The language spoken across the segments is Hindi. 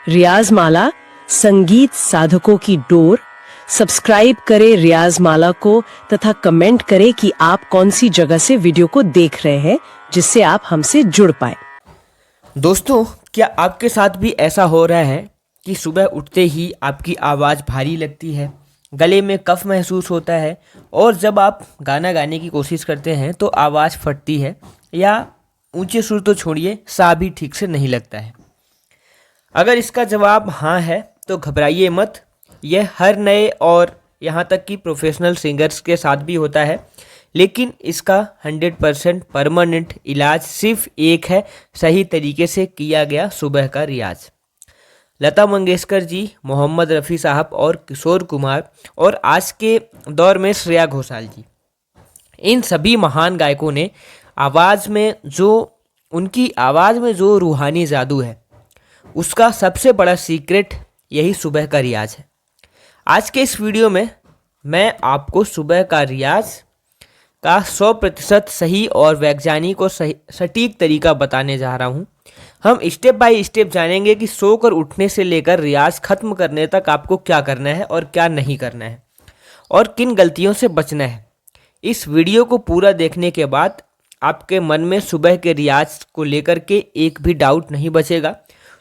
रियाज माला संगीत साधकों की डोर। सब्सक्राइब करें रियाज माला को तथा कमेंट करें कि आप कौन सी जगह से वीडियो को देख रहे हैं, जिससे आप हमसे जुड़ पाए। दोस्तों, क्या आपके साथ भी ऐसा हो रहा है कि सुबह उठते ही आपकी आवाज़ भारी लगती है, गले में कफ महसूस होता है और जब आप गाना गाने की कोशिश करते हैं तो आवाज़ फटती है या ऊंचे सुर तो छोड़िए, सा भी ठीक से नहीं लगता है? अगर इसका जवाब हाँ है तो घबराइए मत। यह हर नए और यहाँ तक कि प्रोफेशनल सिंगर्स के साथ भी होता है, लेकिन इसका 100% परमानेंट इलाज सिर्फ एक है, सही तरीके से किया गया सुबह का रियाज। लता मंगेशकर जी, मोहम्मद रफ़ी साहब और किशोर कुमार और आज के दौर में श्रेया घोषाल जी, इन सभी महान गायकों ने उनकी आवाज़ में जो रूहानी जादू है, उसका सबसे बड़ा सीक्रेट यही सुबह का रियाज है। आज के इस वीडियो में मैं आपको सुबह का रियाज का 100% सही और वैज्ञानिक और सटीक तरीका बताने जा रहा हूँ। हम स्टेप बाय स्टेप जानेंगे कि सोकर उठने से लेकर रियाज खत्म करने तक आपको क्या करना है और क्या नहीं करना है और किन गलतियों से बचना है। इस वीडियो को पूरा देखने के बाद आपके मन में सुबह के रियाज को लेकर के एक भी डाउट नहीं बचेगा।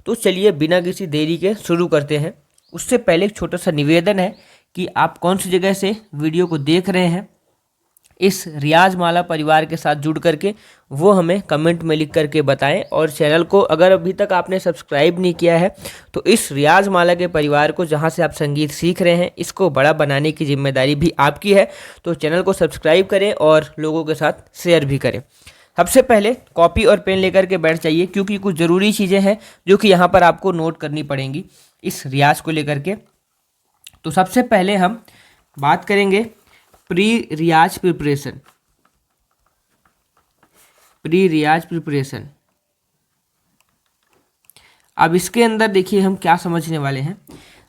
तो चलिए बिना किसी देरी के शुरू करते हैं। उससे पहले एक छोटा सा निवेदन है कि आप कौन सी जगह से वीडियो को देख रहे हैं, इस रियाज माला परिवार के साथ जुड़ करके वो हमें कमेंट में लिख करके बताएं। और चैनल को अगर अभी तक आपने सब्सक्राइब नहीं किया है तो इस रियाज माला के परिवार को, जहां से आप संगीत सीख रहे हैं, इसको बड़ा बनाने की जिम्मेदारी भी आपकी है। तो चैनल को सब्सक्राइब करें और लोगों के साथ शेयर भी करें। सबसे पहले कॉपी और पेन लेकर के बैठ जाइए, क्योंकि कुछ ज़रूरी चीज़ें हैं जो कि यहाँ पर आपको नोट करनी पड़ेंगी इस रियाज को लेकर के। तो सबसे पहले हम बात करेंगे प्री रियाज प्रिपरेशन। प्री रियाज प्रिपरेशन, अब इसके अंदर देखिए हम क्या समझने वाले हैं।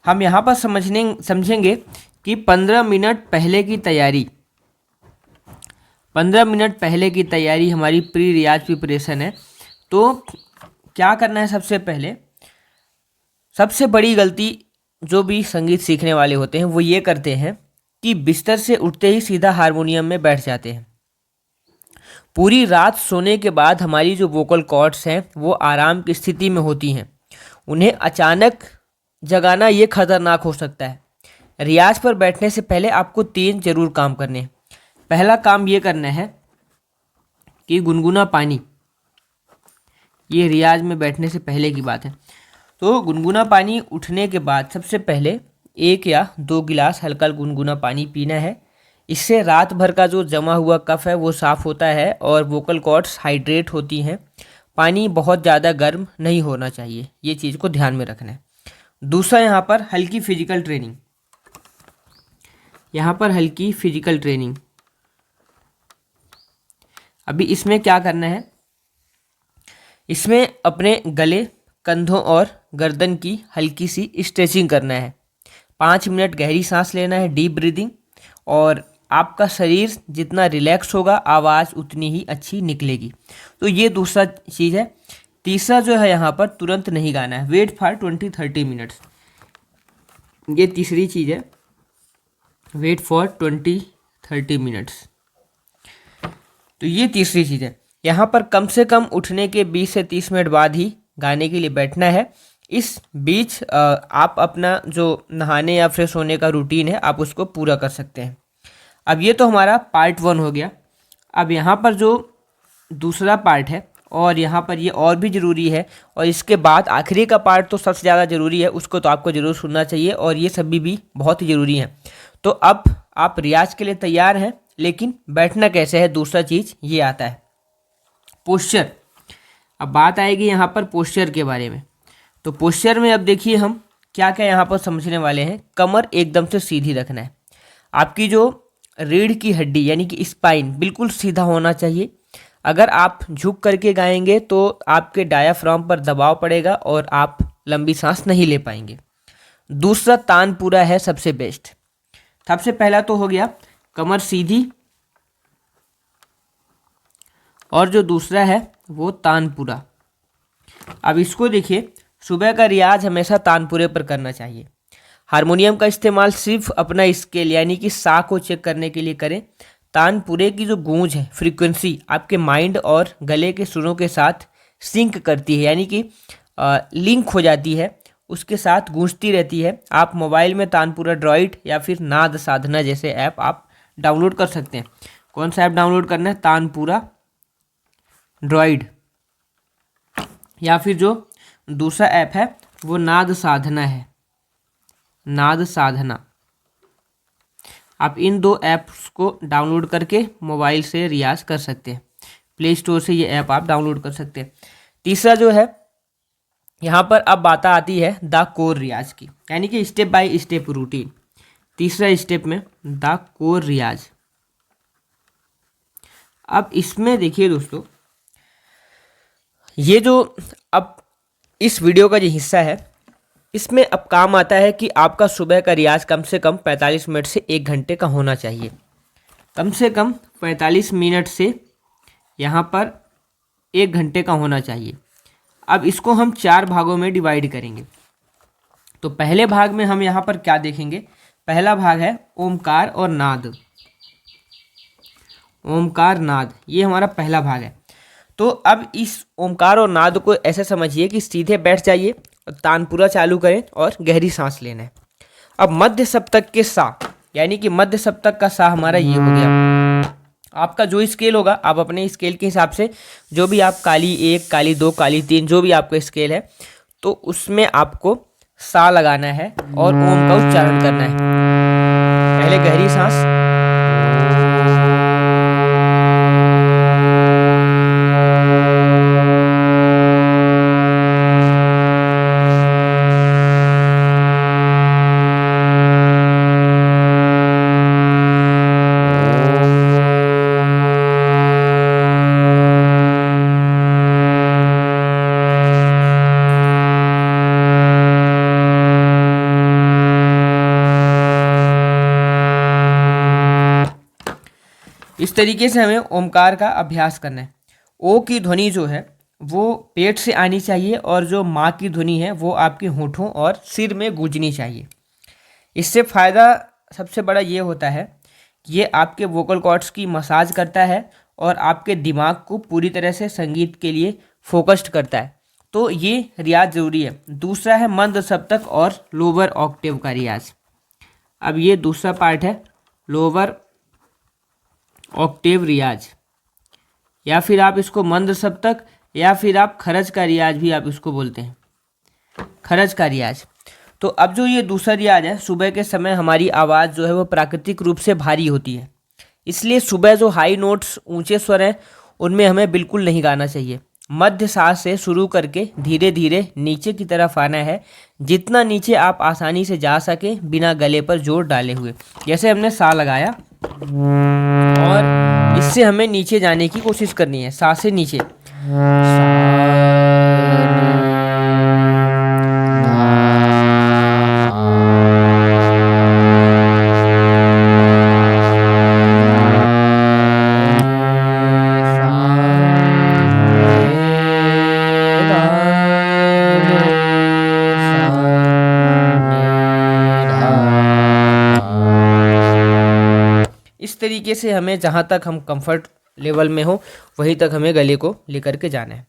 हम यहाँ पर समझेंगे कि 15 मिनट पहले की तैयारी, 15 मिनट पहले की तैयारी हमारी प्री रियाज प्रिपरेशन है। तो क्या करना है? सबसे पहले सबसे बड़ी गलती जो भी संगीत सीखने वाले होते हैं वो ये करते हैं कि बिस्तर से उठते ही सीधा हारमोनियम में बैठ जाते हैं। पूरी रात सोने के बाद हमारी जो वोकल कॉर्ड्स हैं वो आराम की स्थिति में होती हैं, उन्हें अचानक जगाना ये खतरनाक हो सकता है। रियाज पर बैठने से पहले आपको 3 जरूर काम करने हैं। पहला काम ये करना है कि गुनगुना पानी, ये रियाज में बैठने से पहले की बात है। तो गुनगुना पानी उठने के बाद सबसे पहले 1 या 2 गिलास हल्का गुनगुना पानी पीना है। इससे रात भर का जो जमा हुआ कफ है वो साफ़ होता है और वोकल कॉर्ड्स हाइड्रेट होती हैं। पानी बहुत ज़्यादा गर्म नहीं होना चाहिए, ये चीज़ को ध्यान में रखना है। दूसरा, यहाँ पर हल्की फिजिकल ट्रेनिंग, यहाँ पर हल्की फिजिकल ट्रेनिंग। अभी इसमें क्या करना है? इसमें अपने गले, कंधों और गर्दन की हल्की सी स्ट्रेचिंग करना है। 5 मिनट गहरी सांस लेना है, डीप ब्रीदिंग, और आपका शरीर जितना रिलैक्स होगा आवाज़ उतनी ही अच्छी निकलेगी। तो ये दूसरा चीज़ है। तीसरा जो है, यहाँ पर तुरंत नहीं गाना है, वेट फॉर 20-30 मिनट्स। ये तीसरी चीज़ है, वेट फॉर 20-30 मिनट्स। तो ये तीसरी चीज़ है। यहाँ पर कम से कम उठने के 20 से 30 मिनट बाद ही गाने के लिए बैठना है। इस बीच आप अपना जो नहाने या फ्रेश होने का रूटीन है आप उसको पूरा कर सकते हैं। अब ये तो हमारा पार्ट 1 हो गया। अब यहाँ पर जो दूसरा पार्ट है, और यहाँ पर ये और भी ज़रूरी है, और इसके बाद आखिरी का पार्ट तो सबसे ज़्यादा ज़रूरी है, उसको तो आपको ज़रूर सुनना चाहिए, और ये सभी भी बहुत ही ज़रूरी हैं। तो अब आप रियाज के लिए तैयार हैं, लेकिन बैठना कैसे है, दूसरा चीज़ ये आता है, पोस्चर। अब बात आएगी यहाँ पर पोस्चर के बारे में। तो पोस्चर में अब देखिए हम क्या क्या यहाँ पर समझने वाले हैं। कमर एकदम से सीधी रखना है। आपकी जो रीढ़ की हड्डी यानी कि स्पाइन बिल्कुल सीधा होना चाहिए। अगर आप झुक करके गाएंगे तो आपके डायाफ्राम पर दबाव पड़ेगा और आप लंबी सांस नहीं ले पाएंगे। दूसरा, तानपुरा है सबसे बेस्ट। सबसे पहला तो हो गया कमर सीधी, और जो दूसरा है वो तानपुरा। अब इसको देखिए, सुबह का रियाज हमेशा तानपुरे पर करना चाहिए। हारमोनियम का इस्तेमाल सिर्फ अपना स्केल यानी कि सा को चेक करने के लिए करें। तानपुरे की जो गूंज है, फ्रीक्वेंसी आपके माइंड और गले के सुरों के साथ सिंक करती है, यानी कि लिंक हो जाती है, उसके साथ गूंजती रहती है। आप मोबाइल में तानपुरा ड्रॉइड या फिर नाद साधना जैसे ऐप आप डाउनलोड कर सकते हैं। कौन सा ऐप डाउनलोड करना है? तानपुरा ड्रॉइड, या फिर जो दूसरा ऐप है वो नाद साधना है, नाद साधना। आप इन दो ऐप्स को डाउनलोड करके मोबाइल से रियाज कर सकते हैं। प्ले स्टोर से ये ऐप आप डाउनलोड कर सकते हैं। तीसरा जो है, यहाँ पर अब बात आती है द कोर रियाज की, यानी कि स्टेप बाय स्टेप रूटीन। तीसरा स्टेप में द कोर रियाज। अब इसमें देखिए दोस्तों, ये जो अब इस वीडियो का जो हिस्सा है, इसमें अब काम आता है कि आपका सुबह का रियाज कम से कम 45 मिनट से 1 घंटे का होना चाहिए। कम से कम 45 मिनट से यहाँ पर 1 घंटे का होना चाहिए। अब इसको हम 4 भागों में डिवाइड करेंगे। तो पहले भाग में हम यहाँ पर क्या देखेंगे? पहला भाग है ओमकार और नाद। ओमकार नाद, ये हमारा पहला भाग है। तो अब इस ओमकार और नाद को ऐसे समझिए कि सीधे बैठ जाइए और तानपुरा चालू करें और गहरी सांस लेना है। अब मध्य सप्तक के सा, यानी कि मध्य सप्तक का सा हमारा ये हो गया। आपका जो स्केल होगा, आप अपने स्केल के हिसाब से जो भी आप काली 1, काली 2, काली 3, जो भी आपका स्केल है, तो उसमें आपको सा लगाना है और ओम का उच्चारण करना है। पहले गहरी सांस, इस तरीके से हमें ओमकार का अभ्यास करना है। ओ की ध्वनि जो है वो पेट से आनी चाहिए और जो माँ की ध्वनि है वो आपके होठों और सिर में गूंजनी चाहिए। इससे फ़ायदा सबसे बड़ा ये होता है कि ये आपके वोकल कॉर्ड्स की मसाज करता है और आपके दिमाग को पूरी तरह से संगीत के लिए फोकस्ड करता है। तो ये रियाज ज़रूरी है। दूसरा है मंद सप्तक और लोअर ऑक्टेव का रियाज। अब ये दूसरा पार्ट है लोअर ऑक्टेव रियाज, या फिर आप इसको मंद सप्तक या फिर आप खरज का रियाज भी आप इसको बोलते हैं, खरज का रियाज। तो अब जो ये दूसरा रियाज है, सुबह के समय हमारी आवाज़ जो है वो प्राकृतिक रूप से भारी होती है, इसलिए सुबह जो हाई नोट्स, ऊंचे स्वर हैं, उनमें हमें बिल्कुल नहीं गाना चाहिए। मध्य सांस से शुरू करके धीरे धीरे नीचे की तरफ आना है, जितना नीचे आप आसानी से जा सके बिना गले पर जोर डाले हुए। जैसे हमने सा लगाया और इससे हमें नीचे जाने की कोशिश करनी है, सा से नीचे। इस तरीके से हमें जहाँ तक हम कंफर्ट लेवल में हो वहीं तक हमें गले को लेकर के जाना है।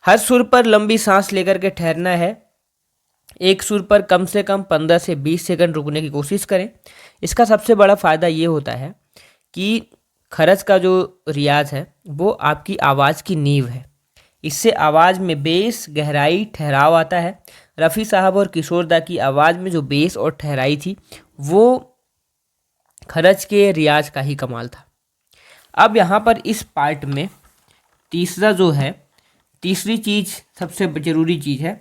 हर सुर पर लंबी सांस लेकर के ठहरना है। एक सुर पर कम से कम 15 से 20 सेकंड रुकने की कोशिश करें। इसका सबसे बड़ा फ़ायदा ये होता है कि खरज का जो रियाज है वो आपकी आवाज़ की नींव है। इससे आवाज़ में बेस, गहराई, ठहराव आता है। रफ़ी साहब और किशोर दा की आवाज़ में जो बेस और ठहराई थी वो खरज के रियाज का ही कमाल था। अब यहाँ पर इस पार्ट में तीसरा जो है, तीसरी चीज़, सबसे ज़रूरी चीज़ है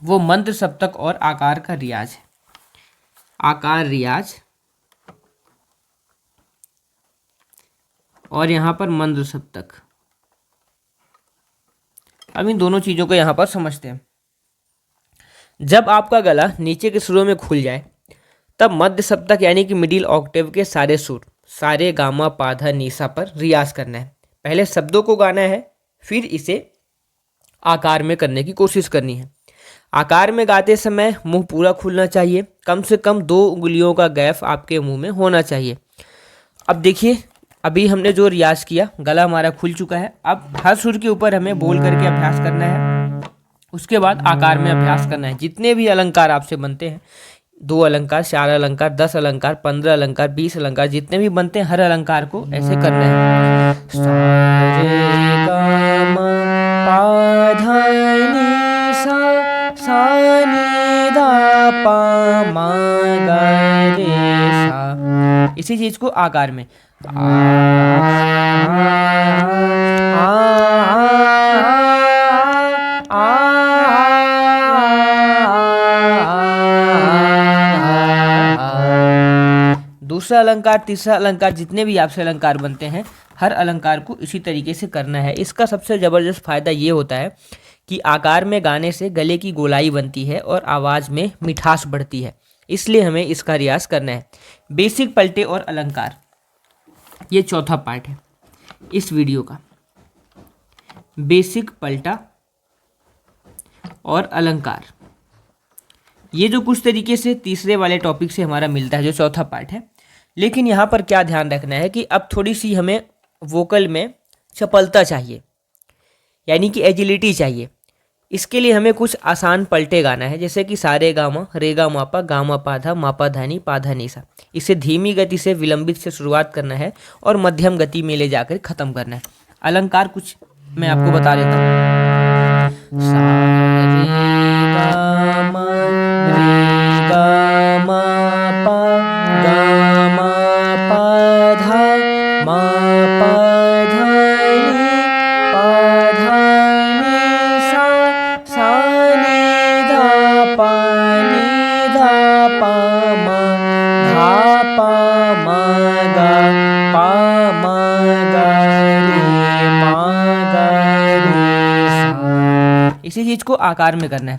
वो मंत्र सप्तक और आकार का रियाज है। आकार रियाज और यहाँ पर मंत्र सप्तक। अब इन दोनों चीज़ों को यहाँ पर समझते हैं। जब आपका गला नीचे के सुरों में खुल जाए तब मध्य सप्तक यानी कि मिडिल ऑक्टेव के सारे सुर, सारे, गामा, पाधा, नीसा पर रियाज करना है। पहले शब्दों को गाना है, फिर इसे आकार में करने की कोशिश करनी है। आकार में गाते समय मुंह पूरा खुलना चाहिए, कम से कम 2 उंगलियों का गैप आपके मुंह में होना चाहिए। अब देखिए, अभी हमने जो रियाज किया, गला हमारा खुल चुका है। अब हर सुर के ऊपर हमें बोल करके अभ्यास करना है, उसके बाद आकार में अभ्यास करना है। जितने भी अलंकार आपसे बनते हैं, 2 अलंकार, 4 अलंकार, 10 अलंकार, 15 अलंकार, 20 अलंकार, जितने भी बनते हैं हर अलंकार को ऐसे करना है। सा रे गा मा पा धा नी सा नी धा पा मा गा रे सा। इसी चीज को आकार में दूसरा अलंकार, तीसरा अलंकार, जितने भी आपसे अलंकार बनते हैं हर अलंकार को इसी तरीके से करना है। इसका सबसे ज़बरदस्त फायदा ये होता है कि आकार में गाने से गले की गोलाई बनती है और आवाज़ में मिठास बढ़ती है, इसलिए हमें इसका रियाज करना है। बेसिक पलटे और अलंकार, ये चौथा पार्ट है इस वीडियो का। बेसिक पलटा और अलंकार, ये जो कुछ तरीके से तीसरे वाले टॉपिक से हमारा मिलता है, जो चौथा पार्ट है। लेकिन यहाँ पर क्या ध्यान रखना है कि अब थोड़ी सी हमें वोकल में चपलता चाहिए, यानी कि एजिलिटी चाहिए। इसके लिए हमें कुछ आसान पलटे गाना है, जैसे कि सारे गामा, रेगा मापा, गामा पाधा, मापा धानी, पाधा नीसा। इसे धीमी गति से, विलंबित से शुरुआत करना है और मध्यम गति में ले जाकर ख़त्म करना है। अलंकार कुछ मैं आपको बता देता हूँ। सा रे गा मा, रे गा मा पा, गा मा पा धा, मा पा धा नी, पा धा नी सा नी धा पा मा, धा पा मा गा, पा मा गा रे, मा गा रे सा। इसी चीज को आकार में करना है।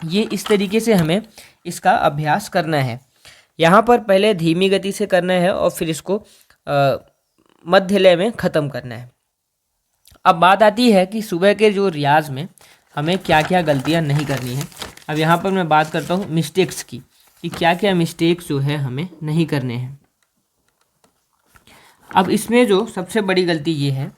ये इस तरीके से हमें इसका अभ्यास करना है। यहाँ पर पहले धीमी गति से करना है और फिर इसको मध्य लय में ख़त्म करना है। अब बात आती है कि सुबह के जो रियाज में हमें क्या क्या गलतियाँ नहीं करनी है। अब यहाँ पर मैं बात करता हूँ मिस्टेक्स की, कि क्या क्या मिस्टेक्स जो है हमें नहीं करने हैं। अब इसमें जो सबसे बड़ी गलती ये है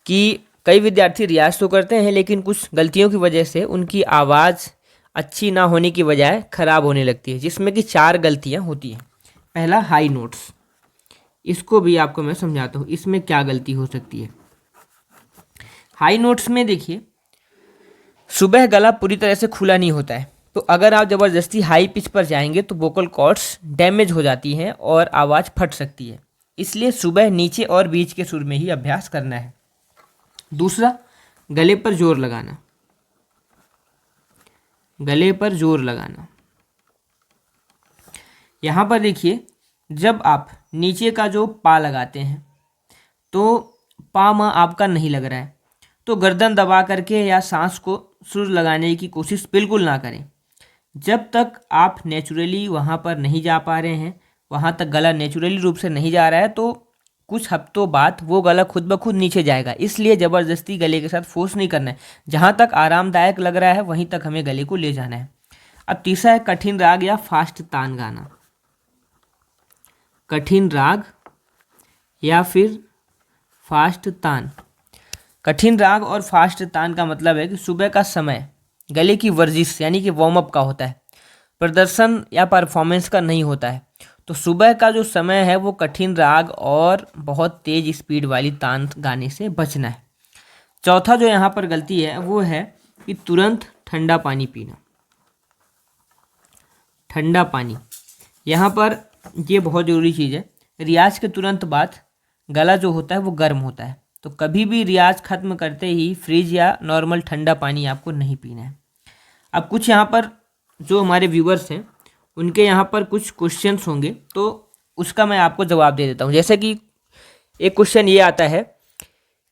कि कई विद्यार्थी रियाज तो करते हैं, लेकिन कुछ गलतियों की वजह से उनकी आवाज़ अच्छी ना होने की बजाय ख़राब होने लगती है, जिसमें कि 4 गलतियां होती हैं। पहला, हाई नोट्स। इसको भी आपको मैं समझाता हूँ, इसमें क्या गलती हो सकती है। हाई नोट्स में देखिए, सुबह गला पूरी तरह से खुला नहीं होता है, तो अगर आप ज़बरदस्ती हाई पिच पर जाएंगे तो वोकल कॉर्ड्स डैमेज हो जाती हैं और आवाज़ फट सकती है। इसलिए सुबह नीचे और बीच के सुर में ही अभ्यास करना है। दूसरा, गले पर जोर लगाना। गले पर जोर लगाना, यहाँ पर देखिए, जब आप नीचे का जो पा लगाते हैं तो पा मा आपका नहीं लग रहा है, तो गर्दन दबा करके या सांस को सुर लगाने की कोशिश बिल्कुल ना करें। जब तक आप नेचुरली वहाँ पर नहीं जा पा रहे हैं, वहाँ तक गला नेचुरली रूप से नहीं जा रहा है, तो कुछ हफ्तों बाद वो गला खुद ब खुद नीचे जाएगा। इसलिए ज़बरदस्ती गले के साथ फोर्स नहीं करना है। जहाँ तक आरामदायक लग रहा है वहीं तक हमें गले को ले जाना है। अब तीसरा है कठिन राग या फास्ट तान गाना। कठिन राग या फिर फास्ट तान। कठिन राग और फास्ट तान का मतलब है कि सुबह का समय गले की वर्जिश यानी कि वार्म अप का होता है, प्रदर्शन या परफॉर्मेंस का नहीं होता है। तो सुबह का जो समय है वो कठिन राग और बहुत तेज स्पीड वाली तान गाने से बचना है। चौथा जो यहाँ पर गलती है वो है कि तुरंत ठंडा पानी पीना। ठंडा पानी, यहाँ पर ये बहुत ज़रूरी चीज़ है। रियाज के तुरंत बाद गला जो होता है वो गर्म होता है, तो कभी भी रियाज ख़त्म करते ही फ्रिज या नॉर्मल ठंडा पानी आपको नहीं पीना है। अब कुछ यहाँ पर जो हमारे व्यूवर्स हैं उनके यहाँ पर कुछ क्वेश्चंस होंगे, तो उसका मैं आपको जवाब दे देता हूँ। जैसे कि एक क्वेश्चन ये आता है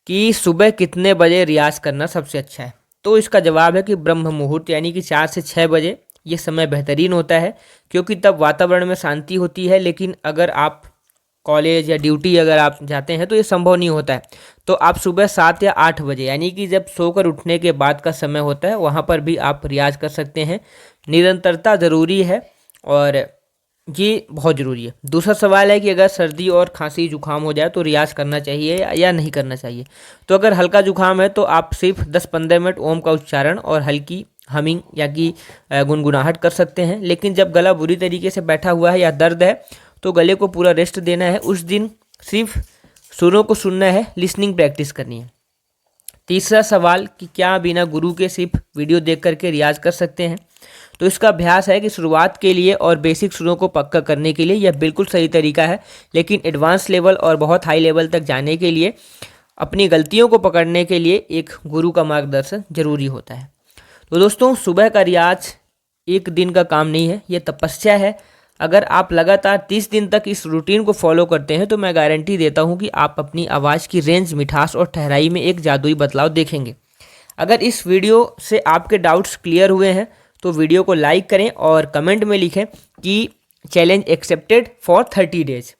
कि सुबह कितने बजे रियाज करना सबसे अच्छा है। तो इसका जवाब है कि ब्रह्म मुहूर्त यानी कि 4 से 6 बजे ये समय बेहतरीन होता है, क्योंकि तब वातावरण में शांति होती है। लेकिन अगर आप कॉलेज या ड्यूटी अगर आप जाते हैं तो ये संभव नहीं होता है। तो आप सुबह 7 या 8 बजे यानी कि जब सोकर उठने के बाद का समय होता है वहाँ पर भी आप रियाज कर सकते हैं। निरंतरता ज़रूरी है और ये बहुत ज़रूरी है। दूसरा सवाल है कि अगर सर्दी और खांसी जुकाम हो जाए तो रियाज करना चाहिए या नहीं करना चाहिए। तो अगर हल्का जुकाम है तो आप सिर्फ 10-15 मिनट ओम का उच्चारण और हल्की हमिंग या कि गुनगुनाहट कर सकते हैं। लेकिन जब गला बुरी तरीके से बैठा हुआ है या दर्द है तो गले को पूरा रेस्ट देना है। उस दिन सिर्फ सुरों को सुनना है, लिसनिंग प्रैक्टिस करनी है। तीसरा सवाल कि क्या बिना गुरु के सिर्फ वीडियो देख करके रियाज कर सकते हैं। तो इसका अभ्यास है कि शुरुआत के लिए और बेसिक सुरों को पक्का करने के लिए यह बिल्कुल सही तरीका है। लेकिन एडवांस लेवल और बहुत हाई लेवल तक जाने के लिए, अपनी गलतियों को पकड़ने के लिए एक गुरु का मार्गदर्शन जरूरी होता है। तो दोस्तों, सुबह का रियाज एक दिन का काम नहीं है, यह तपस्या है। अगर आप लगातार 30 दिन तक इस रूटीन को फॉलो करते हैं तो मैं गारंटी देता हूं कि आप अपनी आवाज़ की रेंज, मिठास और ठहराई में एक जादुई बदलाव देखेंगे। अगर इस वीडियो से आपके डाउट्स क्लियर हुए हैं तो वीडियो को लाइक करें और कमेंट में लिखें कि चैलेंज एक्सेप्टेड फॉर 30 डेज।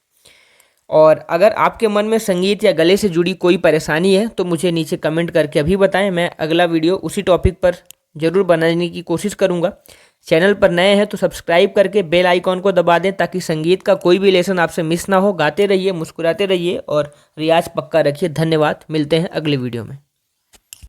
और अगर आपके मन में संगीत या गले से जुड़ी कोई परेशानी है तो मुझे नीचे कमेंट करके अभी बताएं। मैं अगला वीडियो उसी टॉपिक पर ज़रूर बनाने की कोशिश करूंगा। चैनल पर नए हैं तो सब्सक्राइब करके बेल आइकॉन को दबा दें ताकि संगीत का कोई भी लेसन आपसे मिस ना हो। गाते रहिए, मुस्कुराते रहिए और रियाज पक्का रखिए। धन्यवाद, मिलते हैं अगले वीडियो में।